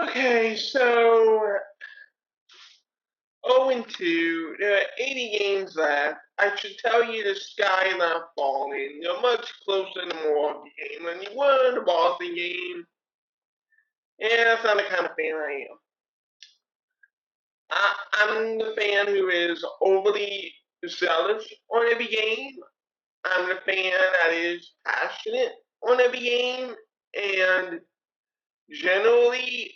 Okay, so 0-2, there are 80 games left. I should tell you the sky not falling. You're much closer to the Milwaukee game than you were in the Boston game. And that's not the kind of fan I am. I'm the fan who is overly zealous on every game. I'm the fan that is passionate on every game. And generally,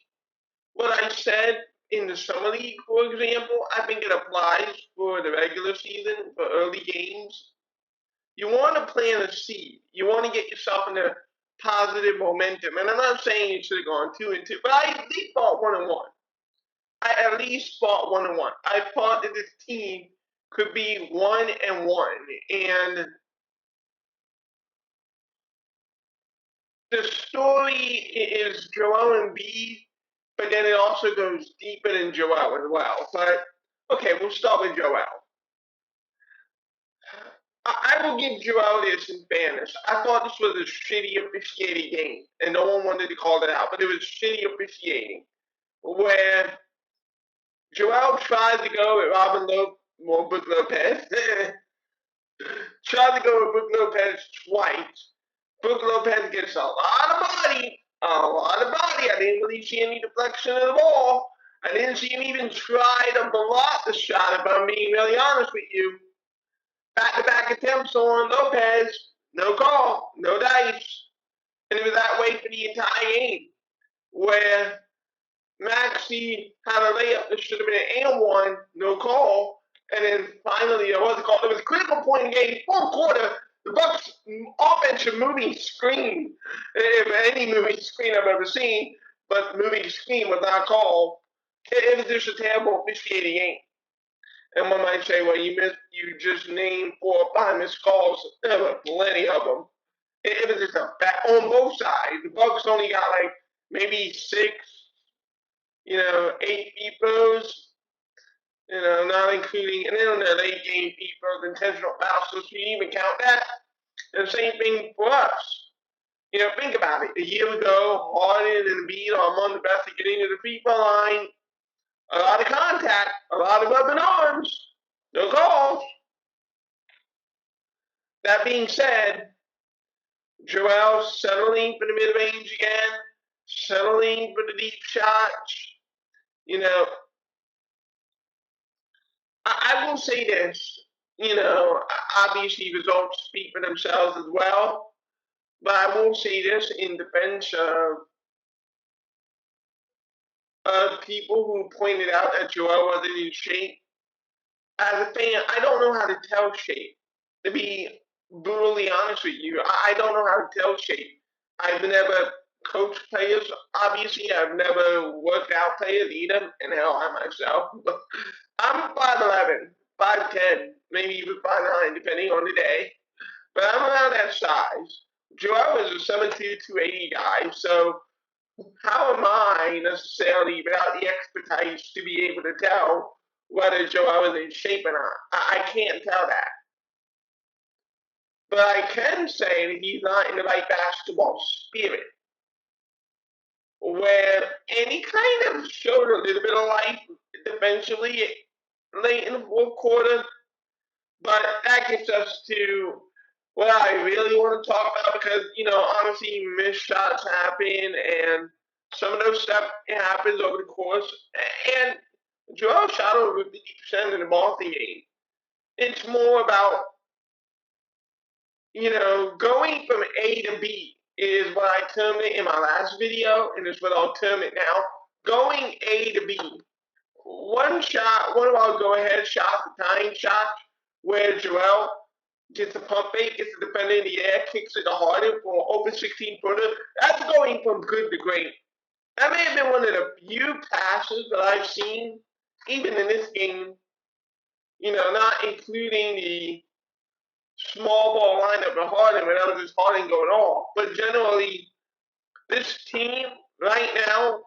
what I said in the summer league, for example, I think it applies for the regular season for early games. You want to plant a seed. You want to get yourself in a positive momentum. And I'm not saying you should have gone 2-2, but I at least thought 1-1. I at least thought 1-1. I thought that this team could be 1-1, and the story is Joel Embiid, but then it also goes deeper than Joel as well. But okay, we'll start with Joel. I will give Joel this in fairness. I thought this was a shitty officiating game, and no one wanted to call it out, but it was shitty officiating, where Joel tried to go with Brook Lopez, tried to go with Brook Lopez twice. Brook Lopez gets a lot of body, a lot of body. I didn't really see any deflection of the ball. I didn't see him even try to block the shot, if I'm being really honest with you. Back-to-back attempts on Lopez, no call, no dice. And it was that way for the entire game, where Maxey had a layup that should have been an and one, no call. And then finally, there was a call. There was a critical point in the game, fourth quarter. The Bucks' offensive moving screen, if any moving screen I've ever seen, but moving screen was not called. It was just a terrible officiating game. And one might say, well, you just named 4 or 5 missed calls. There were plenty of them. It was just a bad on both sides. The Bucks only got like maybe 6, 8 FIFOs, not including, and then on the late game FIFOs, intentional fouls, so you even count that. And the same thing for us. Think about it. A year ago, Harden and Embiid are among the best at getting to the FIFA line. A lot of contact, a lot of rubbing arms, no calls. That being said, Joel settling for the mid-range again, settling for the deep shots. I will say this, obviously results speak for themselves as well, but I will say this in defense of people who pointed out that Joel wasn't in shape. As a fan, I don't know how to tell shape. To be brutally honest with you, I don't know how to tell shape. I've never coached players. Obviously, I've never worked out players either, and hell, I myself. I'm 5'11", 5'10", maybe even 5'9", depending on the day. But I'm around that size. Joel is a 7'2", 280 guy, so how am I necessarily without the expertise to be able to tell whether Joel is in shape or not? I can't tell that. But I can say that he's not in the right basketball spirit, where any kind of showed a little bit of life defensively late in the fourth quarter. But that gets us to what I really want to talk about because, honestly, missed shots happen and some of those stuff happens over the course. And Joel shot over 50% in the Boston game. It's more about, going from A to B is what I termed it in my last video, and it's what I'll term it now. Going A to B. One of our go-ahead shots, the tying shot, where Joel gets a pump fake, gets the defender in the air, kicks it to Harden for an open 16-footer. That's going from good to great. That may have been one of the few passes that I've seen, even in this game, not including the small ball lineup of Harden when that was just Harden going off. But generally, this team right now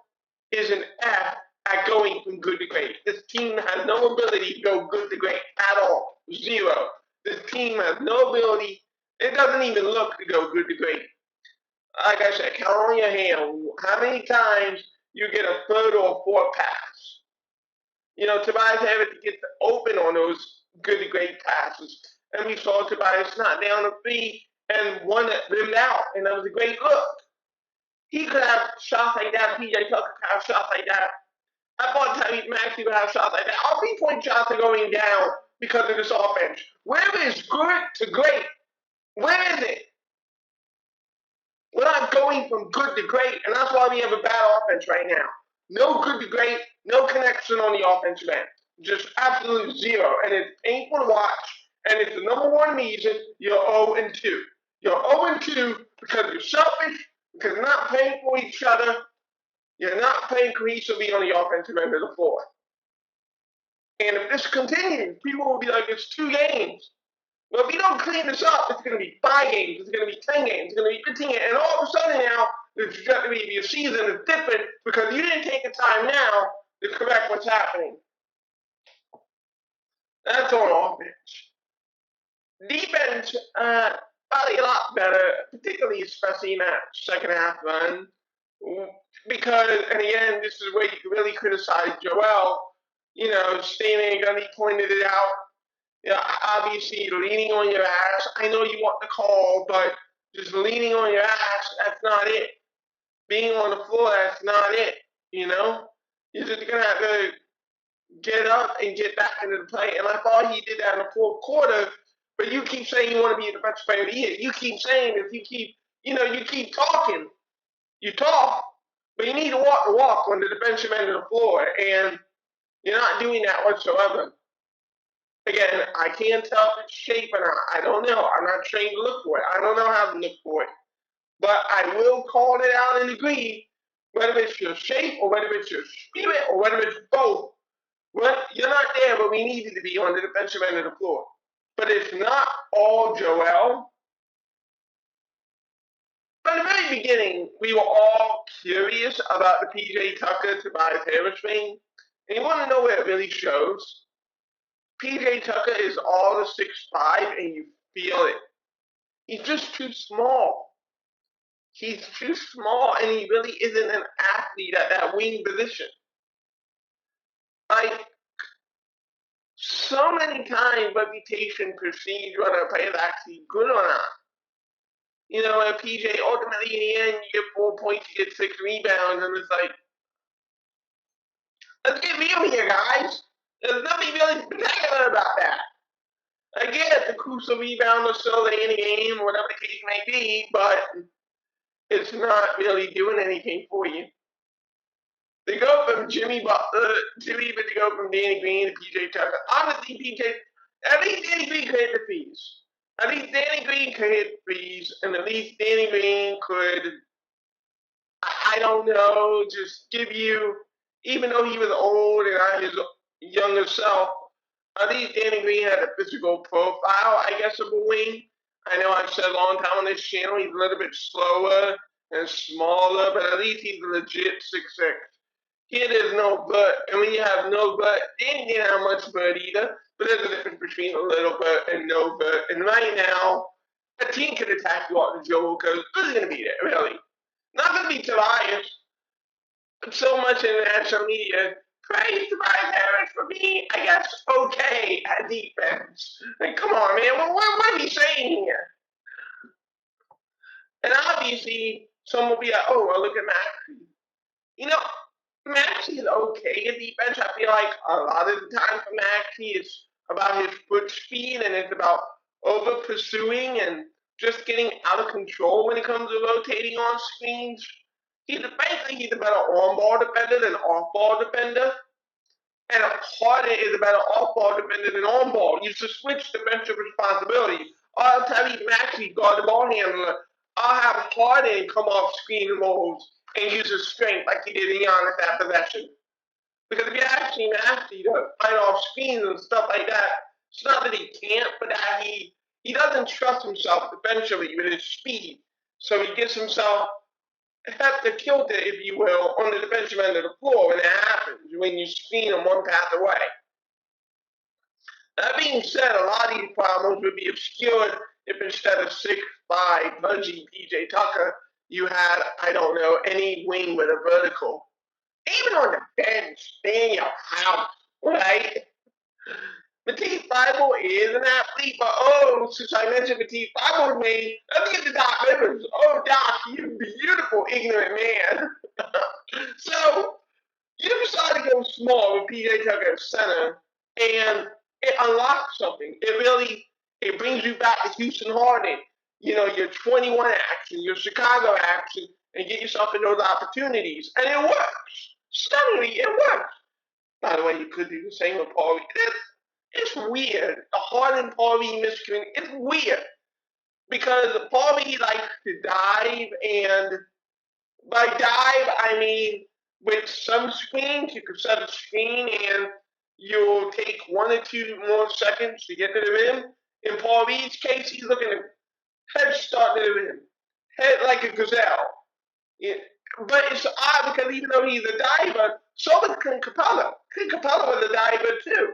is an F at going from good to great. This team has no ability to go good to great at all. 0. This team has no ability. It doesn't even look to go good to great. Like I said, count on your hand how many times you get a third or fourth pass. Tobias Harris gets open on those good to great passes. And we saw Tobias not down a three and one that rimmed out, and that was a great look. He could have shots like that. PJ Tucker could have shots like that. I thought Tyrese Maxey would have shots like that. Our 3-point shots are going down because of this offense. Where is good to great? Where is it? We're not going from good to great, and that's why we have a bad offense right now. No good to great, no connection on the offensive end. Just absolute zero. And it's painful to watch, and it's the number one reason you're 0-2. You're 0-2 because you're selfish, because you're not playing for each other. You're not playing cohesively on the offensive end of the floor. And if this continues, people will be like, it's 2 games. Well, if you don't clean this up, it's going to be 5 games, it's going to be 10 games, it's going to be 15 games. And all of a sudden now, the trajectory of your season is different because you didn't take the time now to correct what's happening. That's on offense. Defense, probably a lot better, particularly especially in that second half run. Because, and again, this is where you can really criticize Joel. Stanley Gundy pointed it out. Obviously leaning on your ass. I know you want the call, but just leaning on your ass, that's not it. Being on the floor, that's not it. You're just going to have to get up and get back into the play. And I thought he did that in the fourth quarter, but you keep saying you want to be the best player of the year. You keep saying this. You keep talking. You talk, but you need to walk the walk on the defensive end of the floor, and you're not doing that whatsoever. Again, I can't tell if it's shape or not. I don't know. I'm not trained to look for it. I don't know how to look for it. But I will call it out and agree, whether it's your shape or whether it's your spirit or whether it's both. Well, you're not there, but we needed to be on the defensive end of the floor. But it's not all Joel. From the very beginning, we were all curious about the PJ Tucker Tobias Harris thing. And you want to know where it really shows? PJ Tucker is all the 6'5", and you feel it. He's just too small. He's too small, and he really isn't an athlete at that wing position. Like, so many times reputation precedes whether a player is actually good or not. And PJ, ultimately, in the end, you get 4 points, you get 6 rebounds, and it's like, let's get real here, guys. There's nothing really spectacular about that. I get the crucial rebound or so late in the game, whatever the case may be, but it's not really doing anything for you. They go from Jimmy Butler to even to go from Danny Green to PJ Tucker. Honestly, at least Danny Green could hit the threes. At least Danny Green could hit threes, and at least Danny Green could, I don't know, just give you, even though he was old and not his younger self, at least Danny Green had a physical profile, I guess, of a wing. I know I've said a long time on this channel, he's a little bit slower and smaller, but at least he's a legit 6'6". Kid is no butt, and when you have no butt, Danny didn't have much butt either, but there's a difference between a little butt and no butt. And right now, a team can attack you off the Joel because who's going to be there, really? Not going to be Tobias. So much in the national media. Praise Tobias Harris for being, I guess, okay at defense. Like, come on, man. What are we saying here? And obviously, some will be like, oh, well, look at Maxey. Maxey is okay at defense. I feel like a lot of the time for Maxey, it's about his foot speed and it's about over pursuing and just getting out of control when it comes to rotating on screens. He's a better on-ball defender than off-ball defender. And Harden is a better off-ball defender than on-ball. You should switch defensive responsibilities. I'll tell you, Maxey guard the ball handler. I'll have Harden come off screen rolls and use his strength like he did in Giannis that possession. Because if you actually Maxey to fight off screens and stuff like that, it's not that he can't, but that he doesn't trust himself defensively with his speed. So he gets himself hefty kilter, if you will, on the defensive end of the floor when it happens, when you screen him one path away. That being said, a lot of these problems would be obscured if instead of 6'5", pudgy PJ Tucker, you had, I don't know, any wing with a vertical. even on the bench, stay in your house, right? Matisse Bible is an athlete, but since I mentioned Matisse Bible name, let me get to Doc Rivers. Oh, Doc, you beautiful, ignorant man. So, you decided to go small with PJ Tucker at center, and it unlocks something. It brings you back to Houston Harden. Your 21 action, your Chicago action, and get yourself in those opportunities. And it works. Stunningly, it works. By the way, you could do the same with Paul Reed. It's weird. The Harden Paul Reed miscommunication. It's weird because Paul Reed likes to dive, and by dive I mean with some screens you can set a screen and you'll take 1 or 2 more seconds to get to the rim. In Paul Reed's case, he's looking to head start to the rim, head like a gazelle. Yeah. But it's odd because even though he's a diver, so was Clint Capella. Clint Capella was a diver too.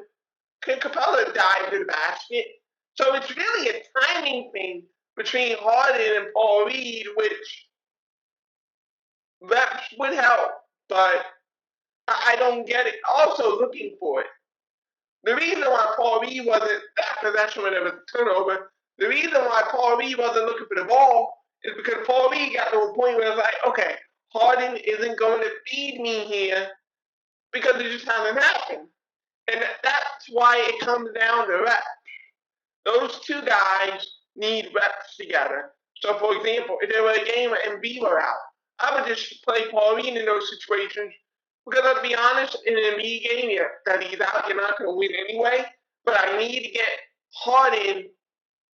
Clint Capella dived to the basket. So it's really a timing thing between Harden and Paul Reed, which reps would help, but I don't get it. Also looking for it. The reason why Paul Reed wasn't that possession when there was a turnover, the reason why Paul Reed wasn't looking for the ball is because Paul Reed got to a point where it's like, okay, Harden isn't going to feed me here because it just hasn't happened. And that's why it comes down to reps. Those two guys need reps together. So, for example, if there were a game and Embiid were out, I would just play Paul Reed in those situations because, let's be honest, in an Embiid game that he's out, you're not going to win anyway. But I need to get Harden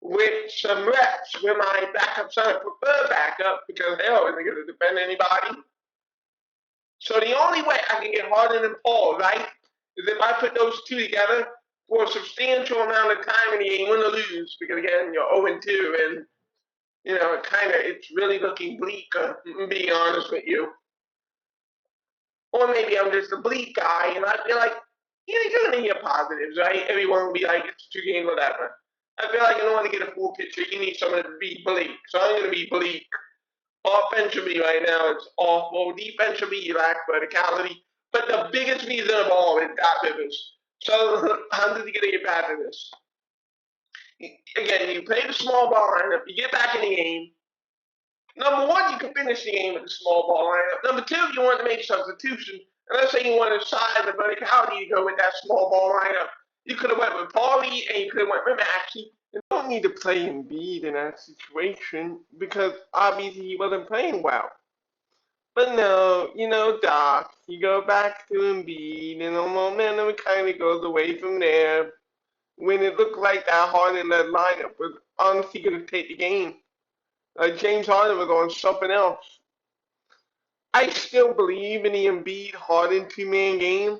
with some reps with my backup center, prefer backup because hell isn't going to defend anybody. So the only way I can get Harden and Paul, right, is if I put those two together for a substantial amount of time in the game, win or lose, because again, you're 0-2, and it's really looking bleak, being honest with you. Or maybe I'm just a bleak guy, and I feel like, you're going to hear positives, right? Everyone will be like, it's 2 games, whatever. I feel like in order to get a full picture, you need someone to be bleak. So I'm going to be bleak. Offensively right now, it's awful. Defensively, you lack verticality. But the biggest reason of all is Doc Rivers. So how did he get back to this? Again, you play the small ball lineup, you get back in the game. Number one, you can finish the game with the small ball lineup. Number two, you want to make substitutions. And let's say you want to size the verticality to go with that small ball lineup. You could have went with Paulie and you could have went with Maxey. You don't need to play Embiid in that situation because obviously he wasn't playing well. But no, Doc, you go back to Embiid and the momentum kind of goes away from there when it looked like that Harden-led lineup was honestly going to take the game. James Harden was on something else. I still believe in the Embiid Harden 2-man game,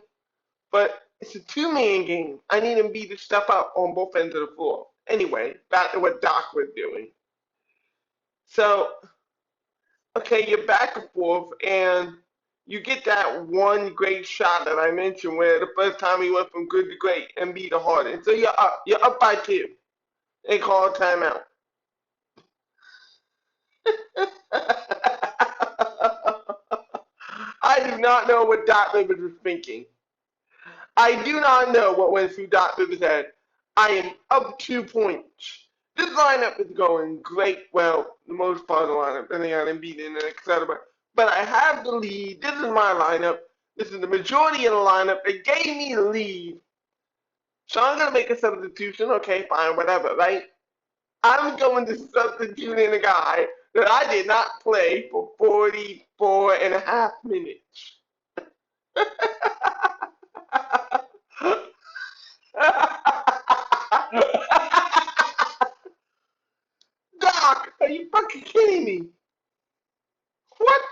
but it's a 2-man game. I need Embiid to step up on both ends of the floor. Anyway, back to what Doc was doing. So, okay, you're back and forth, and you get that one great shot that I mentioned where the first time he went from good to great, Embiid to Harden. So you're up by 2. They call a timeout. I do not know what Doc Rivers was thinking. I do not know what went through Doc Rivers' head. I am up 2 points. This lineup is going great. Well, the most part of the lineup, then they got Embiid in it, etc. But I have the lead. This is my lineup. This is the majority of the lineup. It gave me the lead. So I'm going to make a substitution. Okay, fine, whatever, right? I'm going to substitute in a guy that I did not play for 44 and a half minutes. Doc, are you fucking kidding me? What?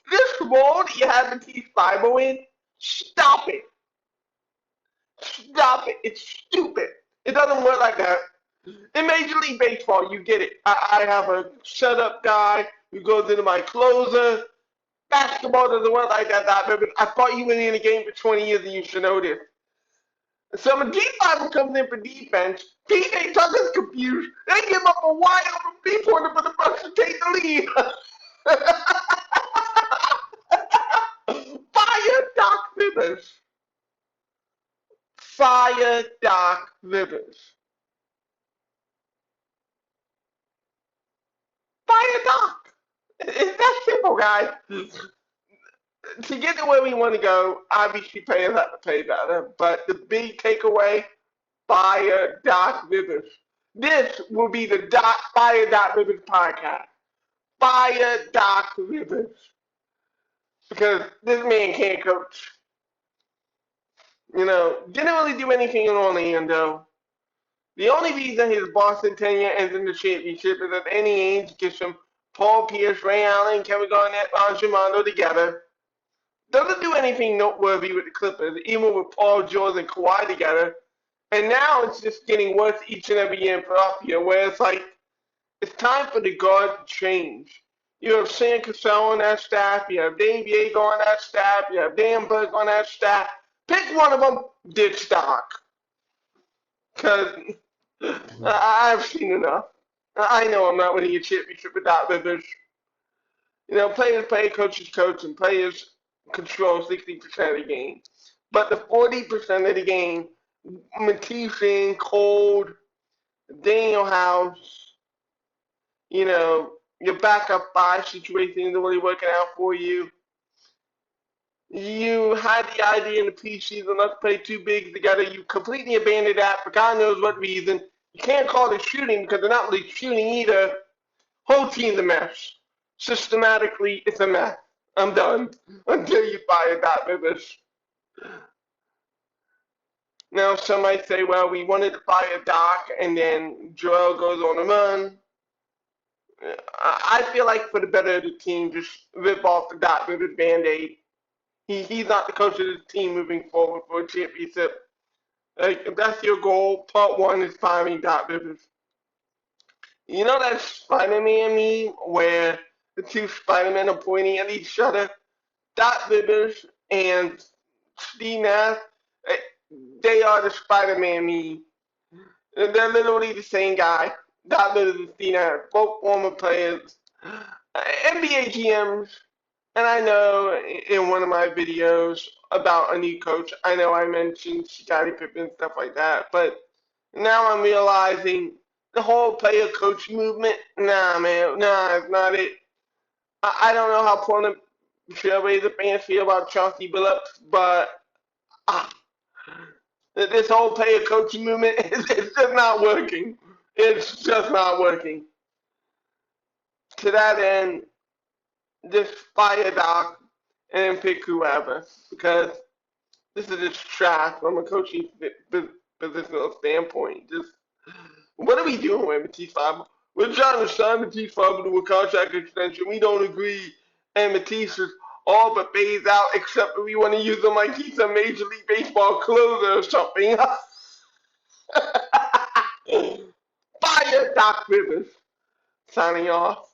This role that you have Matisse Bible in? Stop it. Stop it. It's stupid. It doesn't work like that. In Major League Baseball, you get it. I have a setup guy who goes into my closer. Basketball doesn't work like that, Doc Rivers. I thought you were in the game for 20 years and you should know this. So when D-Bible comes in for defense, PJ Tucker's confused. They give up a wide open three-pointer for the Bucks to take the lead. Fire Doc Rivers. Fire Doc Rivers. Fire Doc. It's that simple, guys. To get to where we want to go, obviously players have to play better. But the big takeaway, fire Doc Rivers. This will be the Fire Doc Rivers podcast. Fire Doc Rivers. Because this man can't coach. Didn't really do anything in Orlando. The only reason his Boston tenure ends in the championship is at any age gets him Paul Pierce, Ray Allen, Kevin Garnett, Rajon Rondo together. Doesn't do anything noteworthy with the Clippers, even with Paul George and Kawhi together. And now it's just getting worse each and every year in playoff where it's like, it's time for the guard to change. You have Sam Cassell on that staff, you have Dave Yeager on that staff, you have Dan Burke on that staff. Pick one of them, ditch Doc. Because I've seen enough. I know I'm not winning a championship with Doc Rivers. Players play, coaches coach, and players control 60% of the game. But the 40% of the game, Matisse, Cold, Daniel House, your backup five situation isn't really working out for you. You had the idea in the preseason, let's play two bigs together. You completely abandoned that for God knows what reason. You can't call it shooting because they're not really shooting either. Whole team's a mess. Systematically, it's a mess. I'm done until you fire Doc Rivers. Now, some might say, well, we wanted to fire Doc, and then Joel goes on a run. I feel like for the better of the team, just rip off the Doc Rivers Band-Aid. He's not the coach of the team moving forward for a championship. Like, if that's your goal, part one is firing Doc Rivers. You know that Spider-Man meme where the two Spider-Men are pointing at each other? Doc Rivers and Steve Nash, they are the Spider-Man meme. They're literally the same guy. Doc Rivers and Steve Nash, both former players. NBA GMs, and I know in one of my videos about a new coach, I know I mentioned Scottie Pippen and stuff like that, but now I'm realizing the whole player-coach movement, nah, man, nah, it's not it. I don't know how Portland Trailblazer fans feel about Chauncey Billups, but this whole player-coach movement, it's just not working. It's just not working. To that end, just fire Doc and pick whoever, because this is just trash from a coaching positional standpoint. Just what are we doing with Matisse Thybulle? We're trying to sign Matisse Thybulle to a contract extension. We don't agree, and Matisse is all but phased out, except that we want to use him like he's a Major League Baseball closer or something. Fire Doc Rivers. Signing off.